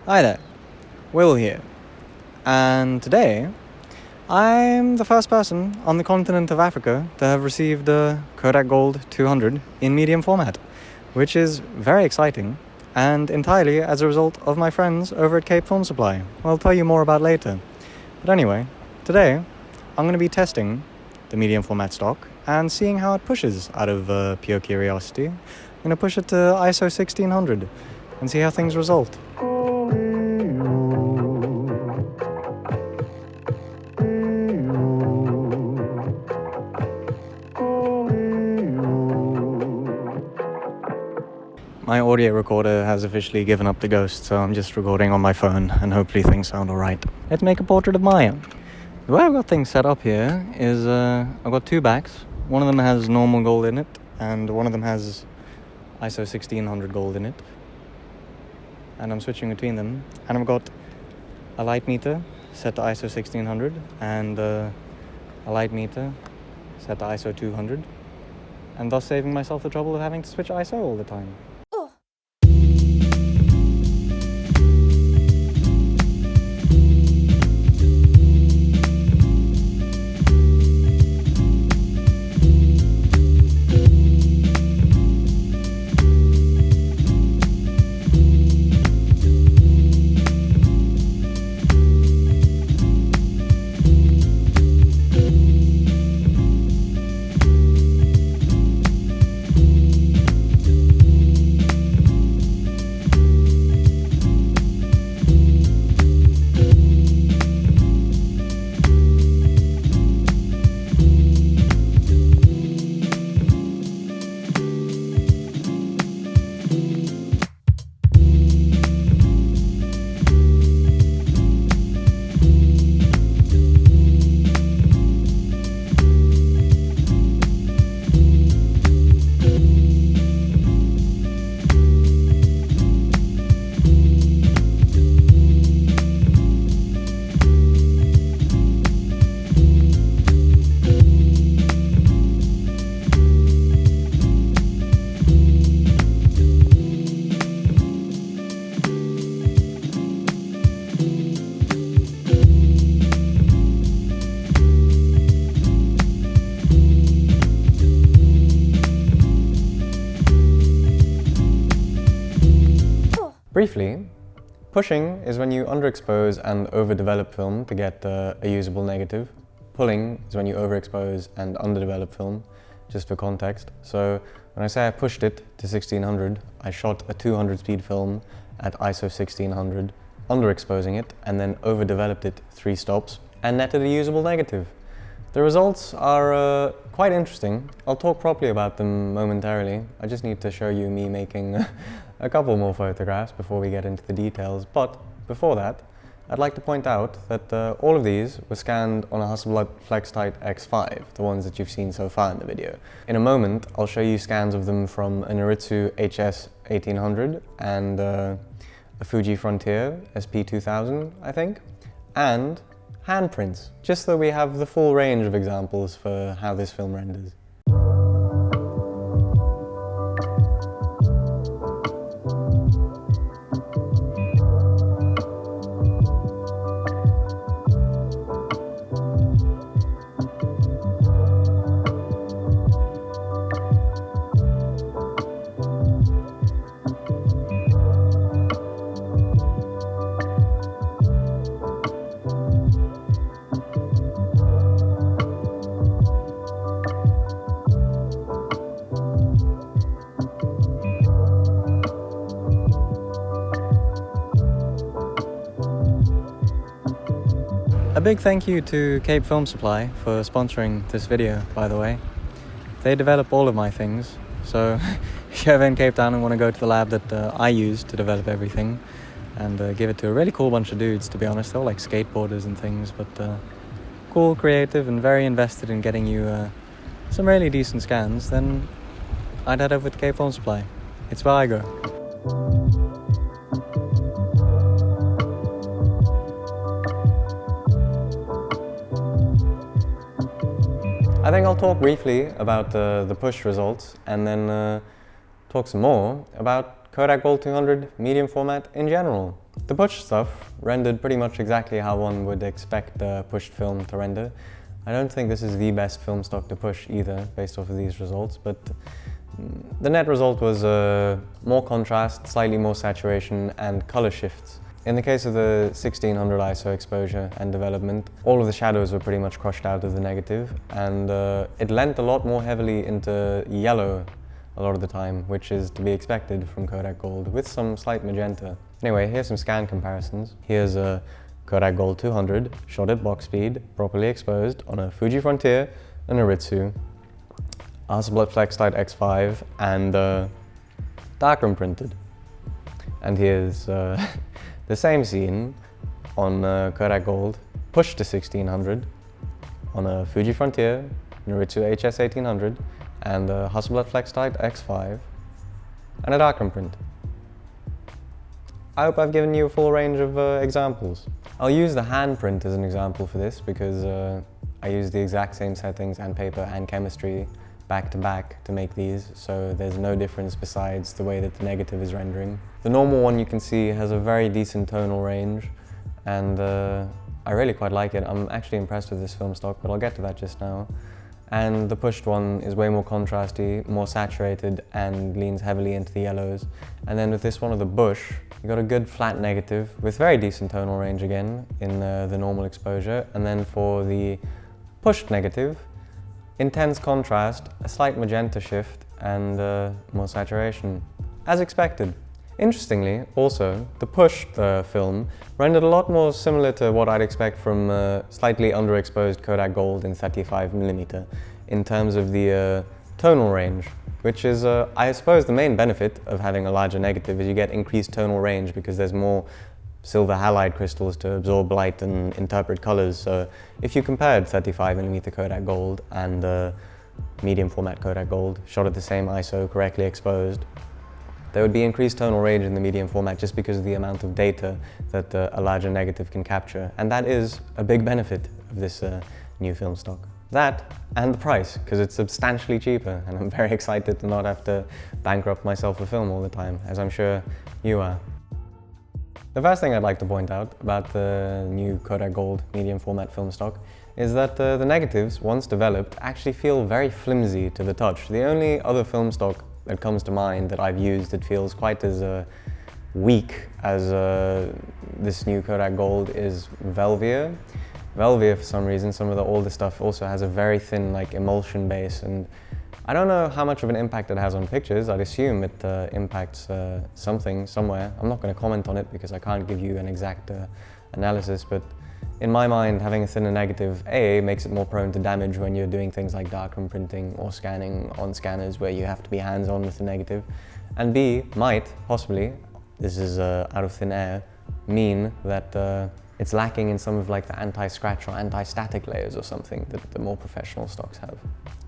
Hi there, Will here, and today I'm the first person on the continent of Africa to have received a Kodak Gold 200 in medium format, which is very exciting and entirely as a result of my friends over at Cape Film Supply, who I'll tell you more about later. But anyway, today I'm going to be testing the medium format stock and seeing how it pushes out of pure curiosity. I'm going to push it to ISO 1600 and see how things result. My audio recorder has officially given up the ghost, so I'm just recording on my phone and hopefully things sound alright. Let's make a portrait of Maya. The way I've got things set up here is I've got two backs. One of them has normal gold in it and one of them has ISO 1600 gold in it. And I'm switching between them. And I've got a light meter set to ISO 1600 and a light meter set to ISO 200. And thus saving myself the trouble of having to switch ISO all the time. Briefly, pushing is when you underexpose and overdevelop film to get a usable negative. Pulling is when you overexpose and underdevelop film, just for context. So when I say I pushed it to 1600, I shot a 200 speed film at ISO 1600, underexposing it, and then overdeveloped it 3 stops and netted a usable negative. The results are quite interesting. I'll talk properly about them momentarily. I just need to show you me making a couple more photographs before we get into the details. But before that, I'd like to point out that all of these were scanned on a Hasselblad Flextite X5, the ones that you've seen so far in the video. In a moment, I'll show you scans of them from an Noritsu HS 1800 and a Fuji Frontier SP 2000, I think, and handprints, just so we have the full range of examples for how this film renders. A big thank you to Cape Film Supply for sponsoring this video, by the way. They develop all of my things, so if you're ever in Cape Town and want to go to the lab that I use to develop everything and give it to a really cool bunch of dudes, to be honest. They're all like skateboarders and things, but cool, creative, and very invested in getting you some really decent scans, then I'd head over to Cape Film Supply. It's where I go. I think I'll talk briefly about the push results and then talk some more about Kodak Gold 200 medium format in general. The pushed stuff rendered pretty much exactly how one would expect the pushed film to render. I don't think this is the best film stock to push either, based off of these results, but the net result was more contrast, slightly more saturation, and color shifts. In the case of the 1600 ISO exposure and development, all of the shadows were pretty much crushed out of the negative, and it lent a lot more heavily into yellow a lot of the time, which is to be expected from Kodak Gold, with some slight magenta. Anyway, here's some scan comparisons. Here's a Kodak Gold 200, shot at box speed, properly exposed on a Fuji Frontier, an Aritsu, Hasselblad Flexlight X5, and darkroom printed. And here's the same scene on Kodak Gold, pushed to 1600 on a Fuji Frontier, an Aritsu HS 1800, and a Hasselblad Flexlight X5, and a darkroom print. I hope I've given you a full range of examples. I'll use the hand print as an example for this because I use the exact same settings and paper and chemistry back to back to make these, so there's no difference besides the way that the negative is rendering. The normal one you can see has a very decent tonal range, and I really quite like it. I'm actually impressed with this film stock, but I'll get to that just now. And the pushed one is way more contrasty, more saturated, and leans heavily into the yellows. And then with this one of the bush, you got a good flat negative with very decent tonal range again in the normal exposure. And then for the pushed negative, intense contrast, a slight magenta shift, and more saturation, as expected. Interestingly, also, the pushed film rendered a lot more similar to what I'd expect from slightly underexposed Kodak Gold in 35mm in terms of the tonal range, which is, I suppose, the main benefit of having a larger negative is you get increased tonal range because there's more silver halide crystals to absorb light and interpret colors. So if you compared 35mm Kodak Gold and medium format Kodak Gold, shot at the same ISO, correctly exposed, there would be increased tonal range in the medium format just because of the amount of data that a larger negative can capture. And that is a big benefit of this new film stock. That and the price, because it's substantially cheaper, and I'm very excited to not have to bankrupt myself for film all the time, as I'm sure you are. The first thing I'd like to point out about the new Kodak Gold medium format film stock is that the negatives, once developed, actually feel very flimsy to the touch. The only other film stock that comes to mind that I've used that feels quite as weak as this new Kodak Gold is Velvia. Velvia, for some reason, some of the older stuff also has a very thin emulsion base, and I don't know how much of an impact it has on pictures. I'd assume it impacts something somewhere. I'm not going to comment on it because I can't give you an exact analysis, but in my mind, having a thinner negative, A, makes it more prone to damage when you're doing things like darkroom printing or scanning on scanners where you have to be hands-on with the negative, and B, might, possibly, this is out of thin air, mean that it's lacking in some of the anti-scratch or anti-static layers or something that the more professional stocks have.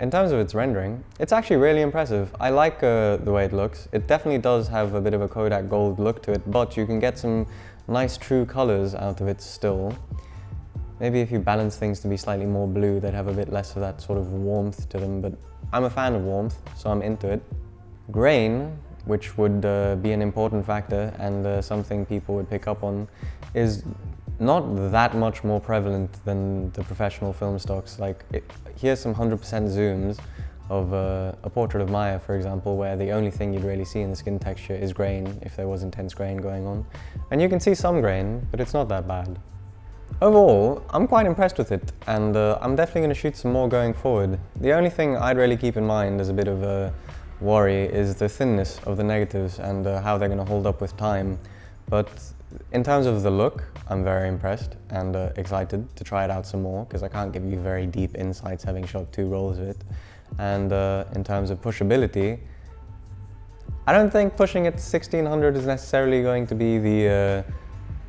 In terms of its rendering, it's actually really impressive. I like the way it looks. It definitely does have a bit of a Kodak Gold look to it, but you can get some nice true colors out of it still. Maybe if you balance things to be slightly more blue, they'd have a bit less of that sort of warmth to them, but I'm a fan of warmth, so I'm into it. Grain, which would be an important factor and something people would pick up on, is not that much more prevalent than the professional film stocks. Here's some 100% zooms of a portrait of Maya, for example, where the only thing you'd really see in the skin texture is grain, if there was intense grain going on. And you can see some grain, but it's not that bad. Overall, I'm quite impressed with it, and I'm definitely going to shoot some more going forward. The only thing I'd really keep in mind as a bit of a worry is the thinness of the negatives and how they're going to hold up with time. But in terms of the look, I'm very impressed and excited to try it out some more, because I can't give you very deep insights having shot 2 rolls of it. And in terms of pushability, I don't think pushing it to 1600 is necessarily going to be the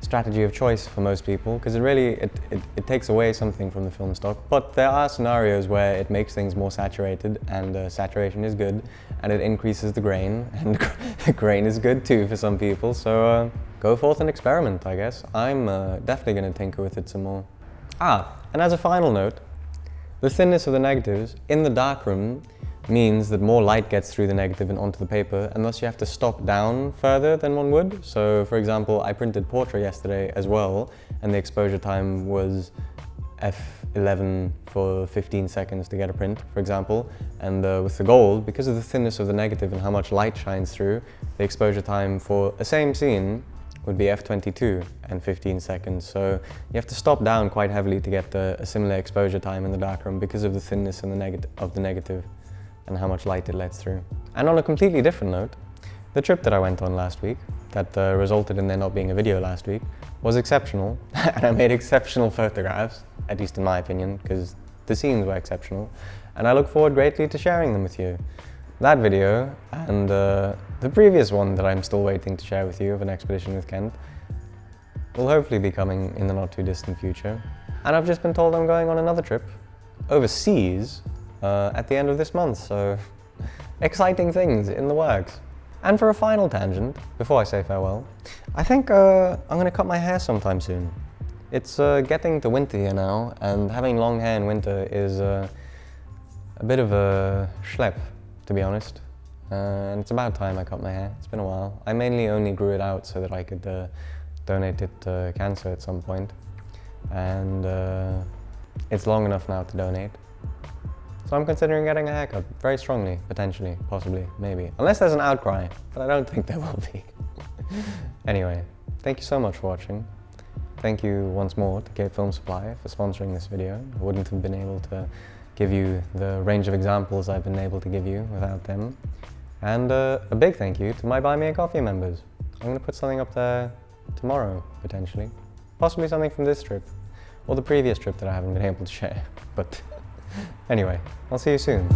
strategy of choice for most people, because it takes away something from the film stock. But there are scenarios where it makes things more saturated, and saturation is good, and it increases the grain, and grain is good too for some people. So go forth and experiment, I guess. I'm definitely going to tinker with it some more. And as a final note, the thinness of the negatives in the darkroom means that more light gets through the negative and onto the paper, and thus you have to stop down further than one would. So for example, I printed portrait yesterday as well, and the exposure time was f11 for 15 seconds to get a print, for example. And with the gold, because of the thinness of the negative and how much light shines through, the exposure time for a same scene would be f22 and 15 seconds. So you have to stop down quite heavily to get a similar exposure time in the darkroom because of the thinness and the negative and how much light it lets through. And on a completely different note, the trip that I went on last week, that resulted in there not being a video last week, was exceptional. And I made exceptional photographs, at least in my opinion, because the scenes were exceptional. And I look forward greatly to sharing them with you. That video and the previous one that I'm still waiting to share with you of an expedition with Kent will hopefully be coming in the not too distant future. And I've just been told I'm going on another trip overseas at the end of this month, so exciting things in the works. And for a final tangent, before I say farewell, I think I'm going to cut my hair sometime soon. It's getting to winter here now, and having long hair in winter is a bit of a schlep, to be honest. And it's about time I cut my hair. It's been a while. I mainly only grew it out so that I could donate it to cancer at some point. And it's long enough now to donate. So I'm considering getting a haircut, very strongly, potentially, possibly, maybe. Unless there's an outcry, but I don't think there will be. Anyway, thank you so much for watching. Thank you once more to Cape Film Supply for sponsoring this video. I wouldn't have been able to give you the range of examples I've been able to give you without them. And a big thank you to my Buy Me a Coffee members. I'm going to put something up there tomorrow, potentially. Possibly something from this trip, or the previous trip that I haven't been able to share. But anyway, I'll see you soon.